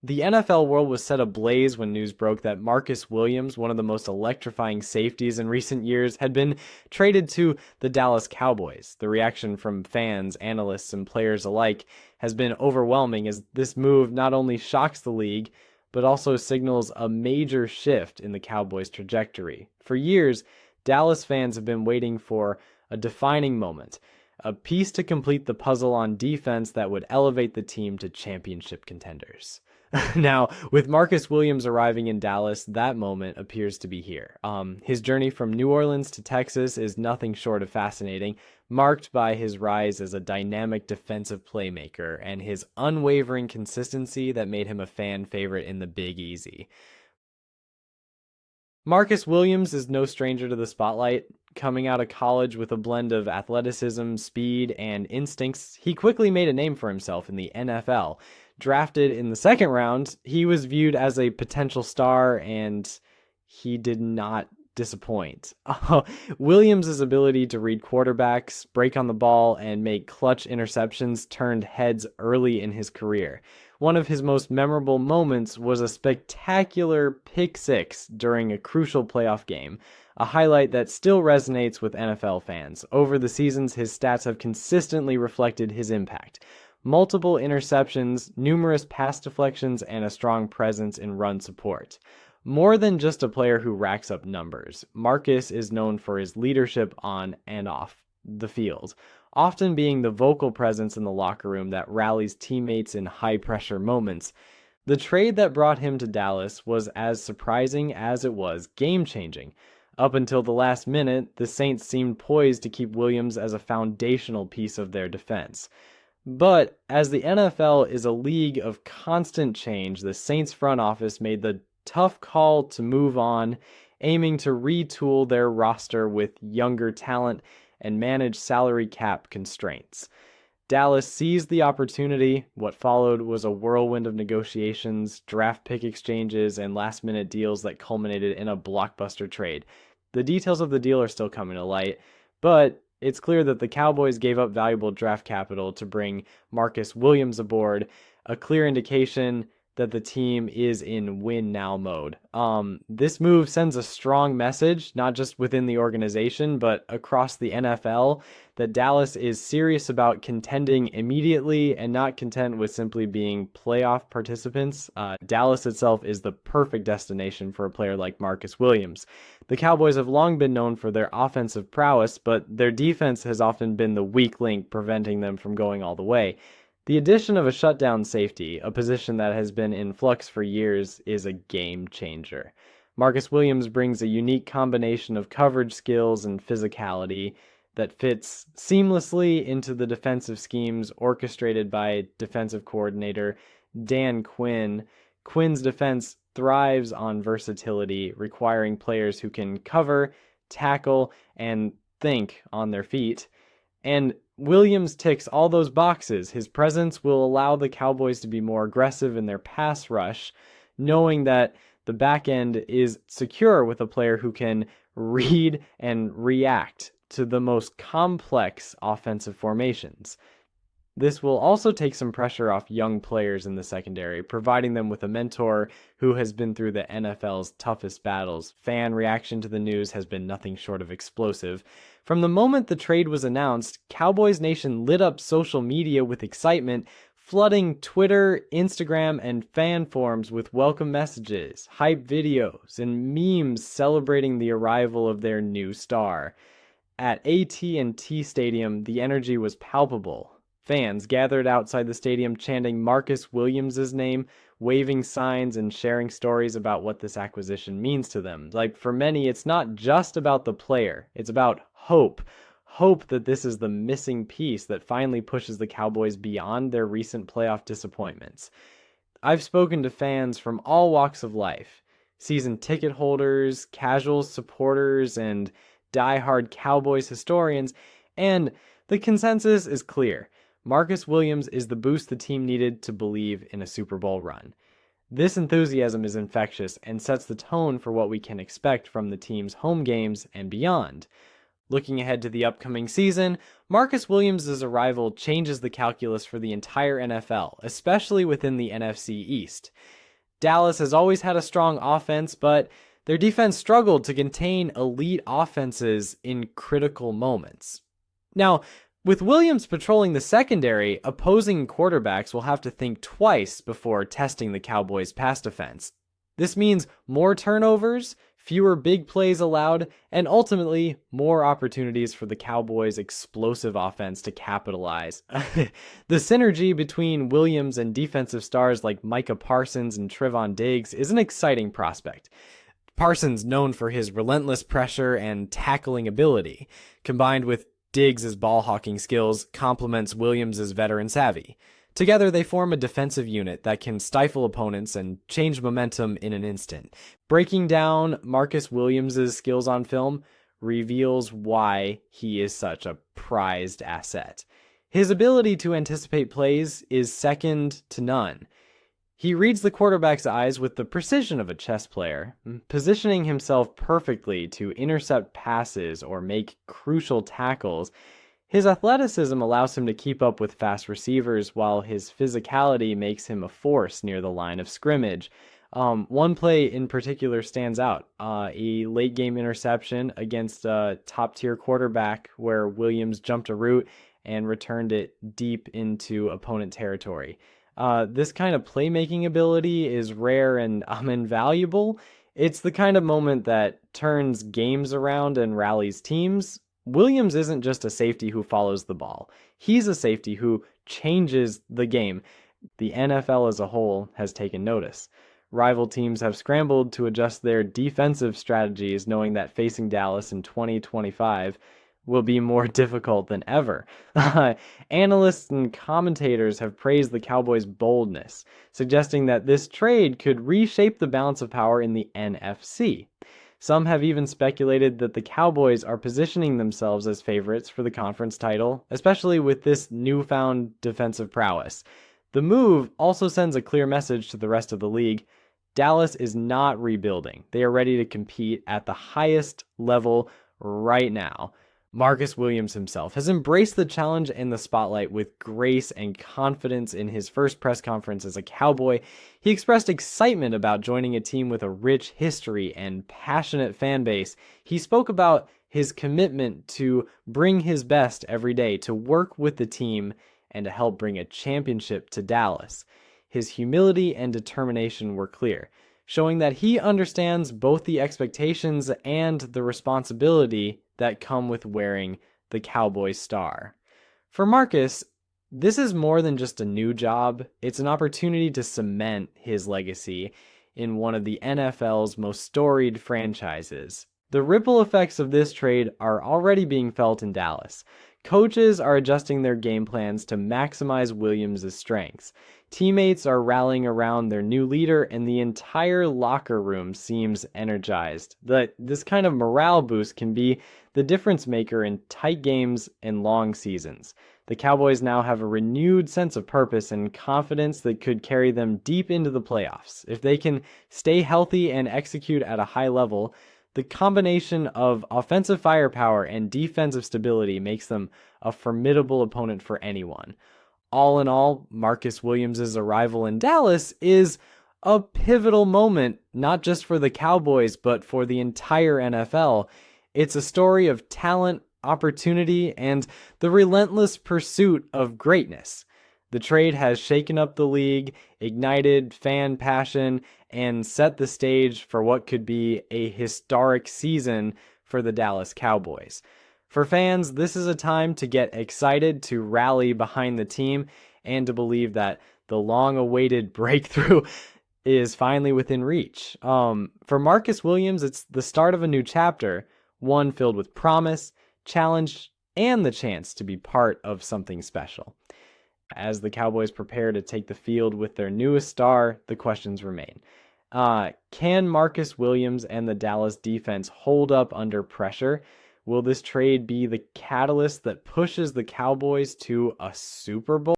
The NFL world was set ablaze when news broke that Marcus Williams, one of the most electrifying safeties in recent years, had been traded to the Dallas Cowboys. The reaction from fans, analysts, and players alike has been overwhelming as this move not only shocks the league, but also signals a major shift in the Cowboys' trajectory. For years, Dallas fans have been waiting for a defining moment, a piece to complete the puzzle on defense that would elevate the team to championship contenders. Now, with Marcus Williams arriving in Dallas, that moment appears to be here. His journey from New Orleans to Texas is nothing short of fascinating, marked by his rise as a dynamic defensive playmaker and his unwavering consistency that made him a fan favorite in the Big Easy. Marcus Williams is no stranger to the spotlight. Coming out of college with a blend of athleticism, speed, and instincts, he quickly made a name for himself in the NFL. Drafted in the second round, he was viewed as a potential star, and he did not disappoint. Williams' ability to read quarterbacks, break on the ball, and make clutch interceptions turned heads early in his career. One of his most memorable moments was a spectacular pick six during a crucial playoff game, a highlight that still resonates with NFL fans. Over the seasons, his stats have consistently reflected his impact. Multiple interceptions, numerous pass deflections, and a strong presence in run support. More than just a player who racks up numbers, Marcus is known for his leadership on and off the field, often being the vocal presence in the locker room that rallies teammates in high-pressure moments. The trade that brought him to Dallas was as surprising as it was game-changing. Up until the last minute, the Saints seemed poised to keep Williams as a foundational piece of their defense. But as the NFL is a league of constant change, the Saints front office made the tough call to move on, aiming to retool their roster with younger talent and manage salary cap constraints. Dallas seized the opportunity. What followed was a whirlwind of negotiations, draft pick exchanges, and last-minute deals that culminated in a blockbuster trade. The details of the deal are still coming to light, but it's clear that the Cowboys gave up valuable draft capital to bring Marcus Williams aboard, a clear indication that the team is in win-now mode. This move sends a strong message, not just within the organization, but across the NFL, that Dallas is serious about contending immediately and not content with simply being playoff participants. Dallas itself is the perfect destination for a player like Marcus Williams. The Cowboys have long been known for their offensive prowess, but their defense has often been the weak link preventing them from going all the way. The addition of a shutdown safety, a position that has been in flux for years, is a game changer. Marcus Williams brings a unique combination of coverage skills and physicality that fits seamlessly into the defensive schemes orchestrated by defensive coordinator Dan Quinn. Quinn's defense thrives on versatility, requiring players who can cover, tackle, and think on their feet. And Williams ticks all those boxes. His presence will allow the Cowboys to be more aggressive in their pass rush, knowing that the back end is secure with a player who can read and react to the most complex offensive formations. This will also take some pressure off young players in the secondary, providing them with a mentor who has been through the NFL's toughest battles. Fan reaction to the news has been nothing short of explosive. From the moment the trade was announced, Cowboys Nation lit up social media with excitement, flooding Twitter, Instagram, and fan forums with welcome messages, hype videos, and memes celebrating the arrival of their new star. At AT&T Stadium, the energy was palpable. Fans gathered outside the stadium chanting Marcus Williams' name, waving signs and sharing stories about what this acquisition means to them. Like, for many, it's not just about the player. It's about hope. Hope that this is the missing piece that finally pushes the Cowboys beyond their recent playoff disappointments. I've spoken to fans from all walks of life, season ticket holders, casual supporters, and die-hard Cowboys historians, and the consensus is clear. Marcus Williams is the boost the team needed to believe in a Super Bowl run. This enthusiasm is infectious and sets the tone for what we can expect from the team's home games and beyond. Looking ahead to the upcoming season, Marcus Williams' arrival changes the calculus for the entire NFL, especially within the NFC East. Dallas has always had a strong offense, but their defense struggled to contain elite offenses in critical moments. Now, with Williams patrolling the secondary, opposing quarterbacks will have to think twice before testing the Cowboys' pass defense. This means more turnovers, fewer big plays allowed, and ultimately more opportunities for the Cowboys' explosive offense to capitalize. The synergy between Williams and defensive stars like Micah Parsons and Trevon Diggs is an exciting prospect. Parsons, known for his relentless pressure and tackling ability, combined with Diggs' ball-hawking skills, complements Williams' veteran savvy. Together, they form a defensive unit that can stifle opponents and change momentum in an instant. Breaking down Marcus Williams' skills on film reveals why he is such a prized asset. His ability to anticipate plays is second to none. He reads the quarterback's eyes with the precision of a chess player, positioning himself perfectly to intercept passes or make crucial tackles. His athleticism allows him to keep up with fast receivers, while his physicality makes him a force near the line of scrimmage. One play in particular stands out, a late-game interception against a top-tier quarterback where Williams jumped a route and returned it deep into opponent territory. This kind of playmaking ability is rare and invaluable. It's the kind of moment that turns games around and rallies teams. Williams isn't just a safety who follows the ball. He's a safety who changes the game. The NFL as a whole has taken notice. Rival teams have scrambled to adjust their defensive strategies, knowing that facing Dallas in 2025 will be more difficult than ever. Analysts and commentators have praised the Cowboys' boldness, suggesting that this trade could reshape the balance of power in the NFC. Some have even speculated that the Cowboys are positioning themselves as favorites for the conference title, especially with this newfound defensive prowess. The move also sends a clear message to the rest of the league. Dallas is not rebuilding. They are ready to compete at the highest level right now. Marcus Williams himself has embraced the challenge and the spotlight with grace and confidence. In his first press conference as a Cowboy, he expressed excitement about joining a team with a rich history and passionate fan base. He spoke about his commitment to bring his best every day, to work with the team, and to help bring a championship to Dallas. His humility and determination were clear, showing that he understands both the expectations and the responsibility that come with wearing the Cowboys star. For Marcus, this is more than just a new job. It's an opportunity to cement his legacy in one of the NFL's most storied franchises. The ripple effects of this trade are already being felt in Dallas. Coaches are adjusting their game plans to maximize Williams' strengths. Teammates are rallying around their new leader, and the entire locker room seems energized. This kind of morale boost can be the difference maker in tight games and long seasons. The Cowboys now have a renewed sense of purpose and confidence that could carry them deep into the playoffs. If they can stay healthy and execute at a high level, the combination of offensive firepower and defensive stability makes them a formidable opponent for anyone. All in all, Marcus Williams' arrival in Dallas is a pivotal moment, not just for the Cowboys, but for the entire NFL. It's a story of talent, opportunity, and the relentless pursuit of greatness. The trade has shaken up the league, ignited fan passion, and set the stage for what could be a historic season for the Dallas Cowboys. For fans, this is a time to get excited, to rally behind the team, and to believe that the long-awaited breakthrough is finally within reach. For Marcus Williams, it's the start of a new chapter, one filled with promise, challenge, and the chance to be part of something special. As the Cowboys prepare to take the field with their newest star, the questions remain. Can Marcus Williams and the Dallas defense hold up under pressure? Will this trade be the catalyst that pushes the Cowboys to a Super Bowl?